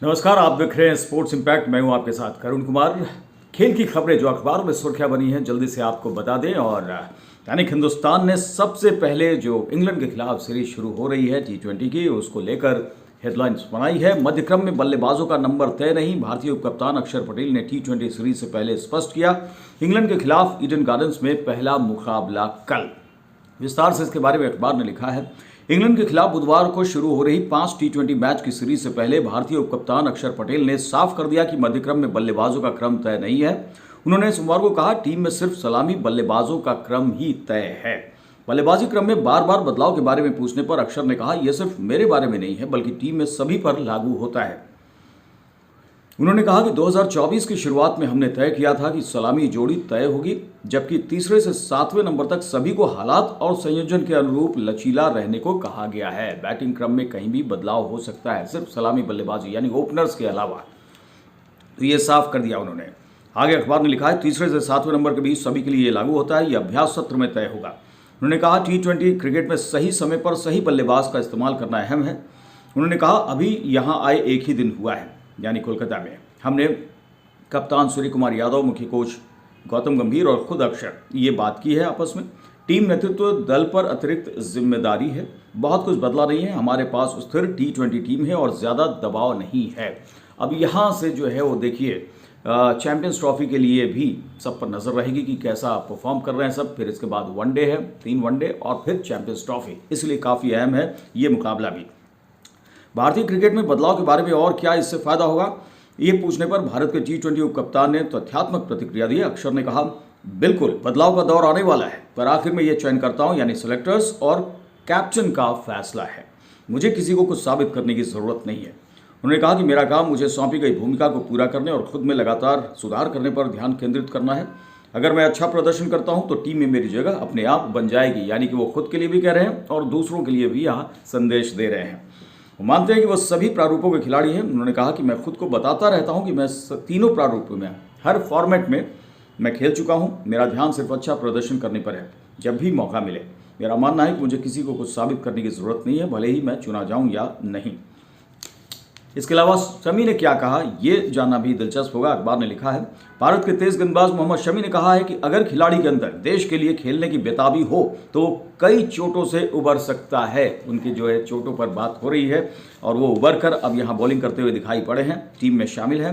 नमस्कार, आप देख रहे हैं स्पोर्ट्स इम्पैक्ट। मैं हूं आपके साथ करुण कुमार। खेल की खबरें जो अखबारों में सुर्खियां बनी हैं जल्दी से आपको बता दें। और दैनिक हिंदुस्तान ने सबसे पहले जो इंग्लैंड के खिलाफ सीरीज शुरू हो रही है T20 की, उसको लेकर हेडलाइंस बनाई है। मध्यक्रम में बल्लेबाजों का नंबर तय नहीं, भारतीय उपकप्तान अक्षर पटेल ने T20 सीरीज से पहले स्पष्ट किया। इंग्लैंड के खिलाफ ईडन गार्डन्स में पहला मुकाबला कल। विस्तार से इसके बारे में अखबार ने लिखा है, इंग्लैंड के खिलाफ बुधवार को शुरू हो रही 5 T20 मैच की सीरीज से पहले भारतीय उपकप्तान अक्षर पटेल ने साफ कर दिया कि मध्यक्रम में बल्लेबाजों का क्रम तय नहीं है। उन्होंने सोमवार को कहा, टीम में सिर्फ सलामी बल्लेबाजों का क्रम ही तय है। बल्लेबाजी क्रम में बार बार बदलाव के बारे में पूछने पर अक्षर ने कहा, यह सिर्फ मेरे बारे में नहीं है बल्कि टीम में सभी पर लागू होता है। उन्होंने कहा कि 2024 की शुरुआत में हमने तय किया था कि सलामी जोड़ी तय होगी, जबकि तीसरे से 7वें नंबर तक सभी को हालात और संयोजन के अनुरूप लचीला रहने को कहा गया है। बैटिंग क्रम में कहीं भी बदलाव हो सकता है, सिर्फ सलामी बल्लेबाजी यानी ओपनर्स के अलावा। तो ये साफ कर दिया उन्होंने। आगे अखबार ने लिखा है, तीसरे से 7वें नंबर के बीच सभी के लिए ये लागू होता है, यह अभ्यास सत्र में तय होगा। उन्होंने कहा, T20 क्रिकेट में सही समय पर सही बल्लेबाज का इस्तेमाल करना अहम है। उन्होंने कहा, अभी यहाँ आए एक ही दिन हुआ है, यानी कोलकाता में हमने कप्तान सूर्य कुमार यादव, मुख्य कोच गौतम गंभीर और खुद अक्षर ये बात की है आपस में। टीम नेतृत्व दल पर अतिरिक्त जिम्मेदारी है, बहुत कुछ बदला नहीं है। हमारे पास स्थिर T20 टीम है और ज़्यादा दबाव नहीं है। अब यहाँ से जो है वो देखिए, चैंपियंस ट्रॉफी के लिए भी सब पर नज़र रहेगी कि कैसा परफॉर्म कर रहे हैं सब। फिर इसके बाद वनडे है, 3 वनडे और फिर चैंपियंस ट्रॉफी, इसलिए काफ़ी अहम है ये मुकाबला भी। भारतीय क्रिकेट में बदलाव के बारे में और क्या इससे फायदा होगा, ये पूछने पर भारत के T20 उपकप्तान ने तथ्यात्मक प्रतिक्रिया दी। अक्षर ने कहा, बिल्कुल बदलाव का दौर आने वाला है, पर आखिर में ये चयनकर्ताओं यानी सिलेक्टर्स और कैप्टन का फैसला है। मुझे किसी को कुछ साबित करने की जरूरत नहीं है। उन्होंने कहा कि मेरा काम मुझे सौंपी गई भूमिका को पूरा करने और खुद में लगातार सुधार करने पर ध्यान केंद्रित करना है। अगर मैं अच्छा प्रदर्शन करता हूं तो टीम में मेरी जगह अपने आप बन जाएगी। यानी कि वो खुद के लिए भी कह रहे हैं और दूसरों के लिए भी यहाँ संदेश दे रहे हैं। वो मानते हैं कि वो सभी प्रारूपों के खिलाड़ी हैं। उन्होंने कहा कि मैं खुद को बताता रहता हूं कि मैं तीनों प्रारूपों में, हर फॉर्मेट में मैं खेल चुका हूं। मेरा ध्यान सिर्फ अच्छा प्रदर्शन करने पर है जब भी मौका मिले। मेरा मानना है कि मुझे किसी को कुछ साबित करने की ज़रूरत नहीं है, भले ही मैं चुना जाऊं या नहीं। इसके अलावा शमी ने क्या कहा, यह जानना भी दिलचस्प होगा। अखबार ने लिखा है, भारत के तेज गेंदबाज मोहम्मद शमी ने कहा है कि अगर खिलाड़ी के अंदर देश के लिए खेलने की बेताबी हो तो कई चोटों से उबर सकता है। उनकी जो है चोटों पर बात हो रही है और वो उबर कर अब यहाँ बॉलिंग करते हुए दिखाई पड़े हैं, टीम में शामिल हैं।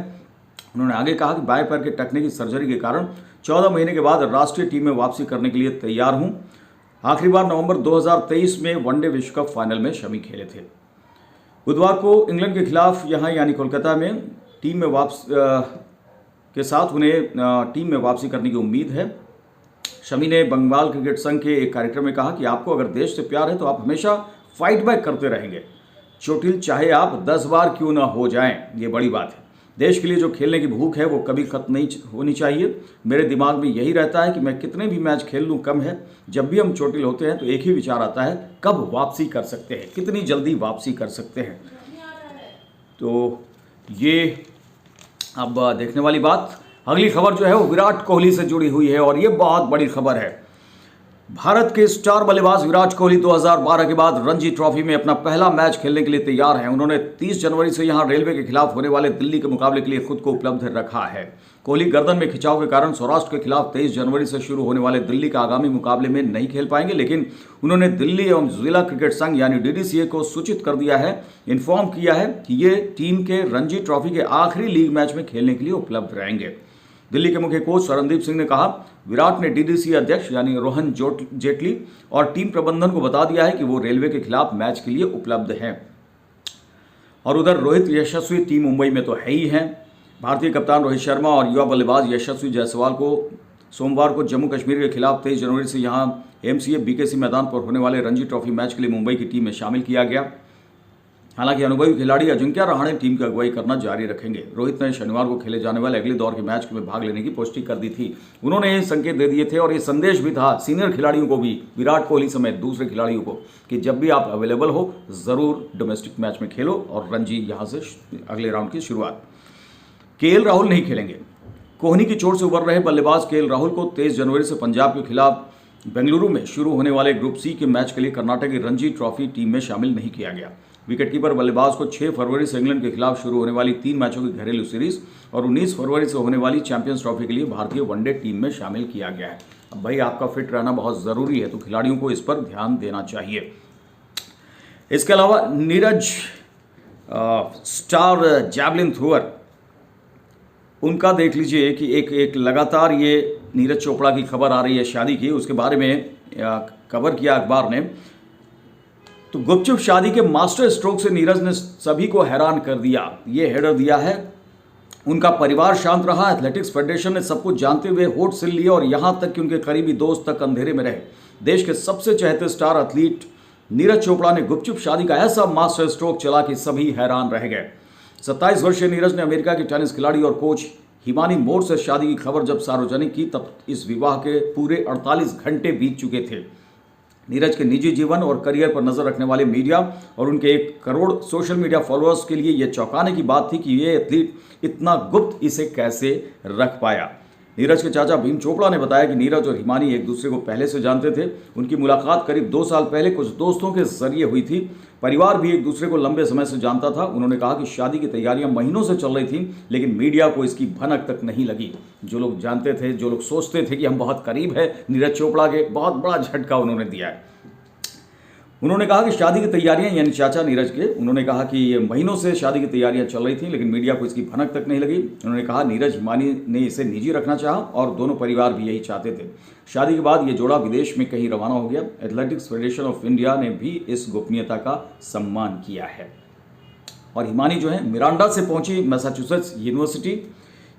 उन्होंने आगे कहा कि बाएं पैर के टखने की सर्जरी के कारण 14 महीने के बाद राष्ट्रीय टीम में वापसी करने के लिए तैयार हूँ। आखिरी बार नवंबर 2023 में वनडे विश्व कप फाइनल में शमी खेले थे। बुधवार को इंग्लैंड के खिलाफ यहाँ यानी कोलकाता में टीम में के साथ उन्हें टीम में वापसी करने की उम्मीद है। शमी ने बंगाल क्रिकेट संघ के एक कार्यक्रम में कहा कि आपको अगर देश से प्यार है तो आप हमेशा फाइट बैक करते रहेंगे, चोटिल चाहे आप 10 बार क्यों ना हो जाएं, ये बड़ी बात है। देश के लिए जो खेलने की भूख है वो कभी खत्म नहीं होनी चाहिए। मेरे दिमाग में यही रहता है कि मैं कितने भी मैच खेल लूँ कम है। जब भी हम चोटिल होते हैं तो एक ही विचार आता है, कब वापसी कर सकते हैं, कितनी जल्दी वापसी कर सकते हैं। तो ये अब देखने वाली बात। अगली खबर जो है वो विराट कोहली से जुड़ी हुई है और ये बहुत बड़ी खबर है। भारत के स्टार बल्लेबाज विराट कोहली 2012 के बाद रणजी ट्रॉफी में अपना पहला मैच खेलने के लिए तैयार हैं। उन्होंने 30 जनवरी से यहां रेलवे के खिलाफ होने वाले दिल्ली के मुकाबले के लिए खुद को उपलब्ध रखा है। कोहली गर्दन में खिंचाव के कारण सौराष्ट्र के खिलाफ 23 जनवरी से शुरू होने वाले दिल्ली का आगामी मुकाबले में नहीं खेल पाएंगे, लेकिन उन्होंने दिल्ली एवं जिला क्रिकेट संघ यानी DDCA को सूचित कर दिया है, इन्फॉर्म किया है कि ये टीम के रणजी ट्रॉफी के आखिरी लीग मैच में खेलने के लिए उपलब्ध रहेंगे। दिल्ली के मुख्य कोच शरणदीप सिंह ने कहा, विराट ने DDCA अध्यक्ष यानी रोहन जेटली और टीम प्रबंधन को बता दिया है कि वो रेलवे के खिलाफ मैच के लिए उपलब्ध हैं। और उधर रोहित यशस्वी टीम मुंबई में तो है ही हैं। भारतीय कप्तान रोहित शर्मा और युवा बल्लेबाज यशस्वी जायसवाल को सोमवार को जम्मू कश्मीर के खिलाफ 23 जनवरी से यहां MCA BKC मैदान पर होने वाले रणजी ट्रॉफी मैच के लिए मुंबई की टीम में शामिल किया गया। हालांकि अनुभवी खिलाड़ी अजिंक्य रहाणे टीम की अगुवाई करना जारी रखेंगे। रोहित ने शनिवार को खेले जाने वाले अगले दौर के मैच में भाग लेने की पुष्टि कर दी थी। उन्होंने ये संकेत दे दिए थे और ये संदेश भी था सीनियर खिलाड़ियों को भी, विराट कोहली समेत दूसरे खिलाड़ियों को, कि जब भी आप अवेलेबल हो जरूर डोमेस्टिक मैच में खेलो और रणजी यहां से अगले राउंड की शुरुआत। KL राहुल नहीं खेलेंगे। कोहली की चोट से उबर रहे बल्लेबाज KL राहुल को 23 जनवरी से पंजाब के खिलाफ बेंगलुरु में शुरू होने वाले ग्रुप C के मैच के लिए कर्नाटक की रणजी ट्रॉफी टीम में शामिल नहीं किया गया। विकेटकीपर बल्लेबाज को 6 फरवरी से इंग्लैंड के खिलाफ शुरू होने वाली 3 मैचों की घरेलू सीरीज और 19 फरवरी से होने वाली चैंपियंस ट्रॉफी के लिए भारतीय वनडे टीम में शामिल किया गया है। अब भाई आपका फिट रहना बहुत ज़रूरी है, तो खिलाड़ियों को इस पर ध्यान देना चाहिए। इसके अलावा नीरज स्टार जैवलिन थ्रोअर, उनका देख लीजिए कि एक लगातार ये नीरज चोपड़ा की खबर आ रही है शादी की, उसके बारे में कवर किया अखबार ने। तो गुपचुप शादी के मास्टर स्ट्रोक से नीरज ने सभी को हैरान कर दिया, ये हेडर दिया है। उनका परिवार शांत रहा, एथलेटिक्स फेडरेशन ने सब कुछ जानते हुए होठ सिल लिए और यहां तक कि उनके करीबी दोस्त तक अंधेरे में रहे। देश के सबसे चहेते स्टार एथलीट नीरज चोपड़ा ने गुपचुप शादी का ऐसा मास्टर स्ट्रोक चला कि सभी हैरान रह गए। 27 वर्षीय नीरज ने अमेरिका की टेनिस खिलाड़ी और कोच हिमानी मोर से शादी की खबर जब सार्वजनिक की, तब इस विवाह के पूरे 48 घंटे बीत चुके थे। नीरज के निजी जीवन और करियर पर नजर रखने वाले मीडिया और उनके 1 करोड़ सोशल मीडिया फॉलोअर्स के लिए यह चौंकाने की बात थी कि ये एथलीट इतना गुप्त इसे कैसे रख पाया। नीरज के चाचा भीम चोपड़ा ने बताया कि नीरज और हिमानी एक दूसरे को पहले से जानते थे। उनकी मुलाकात करीब 2 साल पहले कुछ दोस्तों के जरिए हुई थी। परिवार भी एक दूसरे को लंबे समय से जानता था। उन्होंने कहा कि शादी की तैयारियां महीनों से चल रही थी, लेकिन मीडिया को इसकी भनक तक नहीं लगी। जो लोग जानते थे, जो लोग सोचते थे कि हम बहुत करीब है नीरज चोपड़ा के, बहुत बड़ा झटका उन्होंने दिया है। उन्होंने कहा कि शादी की तैयारियां, यानी चाचा नीरज के, उन्होंने कहा कि ये महीनों से शादी की तैयारियां चल रही थी, लेकिन मीडिया को इसकी भनक तक नहीं लगी। उन्होंने कहा नीरज हिमानी ने इसे निजी रखना चाहा और दोनों परिवार भी यही चाहते थे। शादी के बाद ये जोड़ा विदेश में कहीं रवाना हो गया। एथलेटिक्स फेडरेशन ऑफ इंडिया ने भी इस गोपनीयता का सम्मान किया है। और हिमानी जो है मिरांडा से पहुंची मैसाचुसेट्स यूनिवर्सिटी।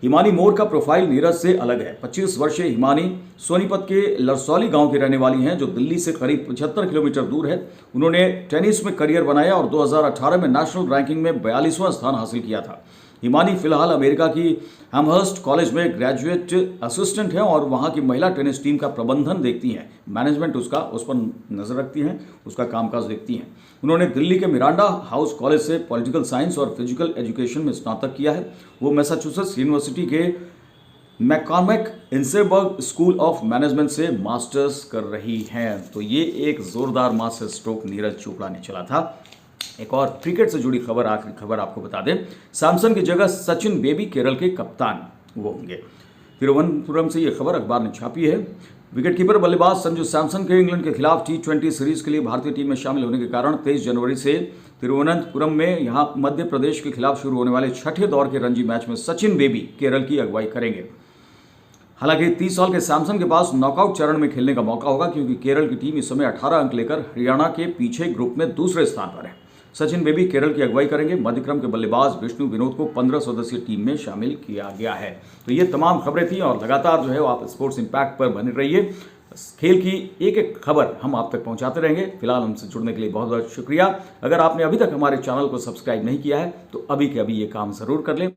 हिमानी मोर का प्रोफाइल नीरज से अलग है। 25 वर्षीय हिमानी सोनीपत के लरसौली गांव की रहने वाली हैं, जो दिल्ली से करीब 75 किलोमीटर दूर है। उन्होंने टेनिस में करियर बनाया और 2018 में नेशनल रैंकिंग में 42वां स्थान हासिल किया था। हिमानी फिलहाल अमेरिका की एमहर्स्ट कॉलेज में ग्रेजुएट असिस्टेंट हैं और वहां की महिला टेनिस टीम का प्रबंधन देखती हैं। मैनेजमेंट उस पर नजर रखती हैं, उसका कामकाज देखती हैं। उन्होंने दिल्ली के मिरांडा हाउस कॉलेज से पॉलिटिकल साइंस और फिजिकल एजुकेशन में स्नातक किया है। वो मैसाचुसेट्स यूनिवर्सिटी के मैककॉर्मिक इंसेबर्ग स्कूल ऑफ मैनेजमेंट से मास्टर्स कर रही हैं। तो ये एक जोरदार मास्टर स्ट्रोक नीरज चोपड़ा ने चला था। एक और क्रिकेट से जुड़ी खबर, आखिरी खबर आपको बता दें। सैमसन की जगह सचिन बेबी केरल के कप्तान वो होंगे। तिरुवनंतपुरम से यह खबर अखबार ने छापी है। विकेटकीपर बल्लेबाज संजू सैमसन के इंग्लैंड के खिलाफ T20 सीरीज के लिए भारतीय टीम में शामिल होने के कारण 23 जनवरी से तिरुवनंतपुरम में यहां मध्य प्रदेश के खिलाफ शुरू होने वाले 6ठे दौर के रणजी मैच में सचिन बेबी केरल की अगुवाई करेंगे। हालांकि 30 साल के सैमसन के पास नॉकआउट चरण में खेलने का मौका होगा, क्योंकि केरल की टीम इस समय 18 अंक लेकर हरियाणा के पीछे ग्रुप में दूसरे स्थान पर है। सचिन बेबी केरल की अगुवाई करेंगे। मध्यक्रम के बल्लेबाज विष्णु विनोद को 15 सदस्यीय टीम में शामिल किया गया है। तो ये तमाम खबरें थी और लगातार जो है आप स्पोर्ट्स इंपैक्ट पर बने रहिए। खेल की एक एक खबर हम आप तक पहुंचाते रहेंगे। फिलहाल हमसे जुड़ने के लिए बहुत बहुत शुक्रिया। अगर आपने अभी तक हमारे चैनल को सब्सक्राइब नहीं किया है तो अभी के अभी ये काम जरूर कर लें।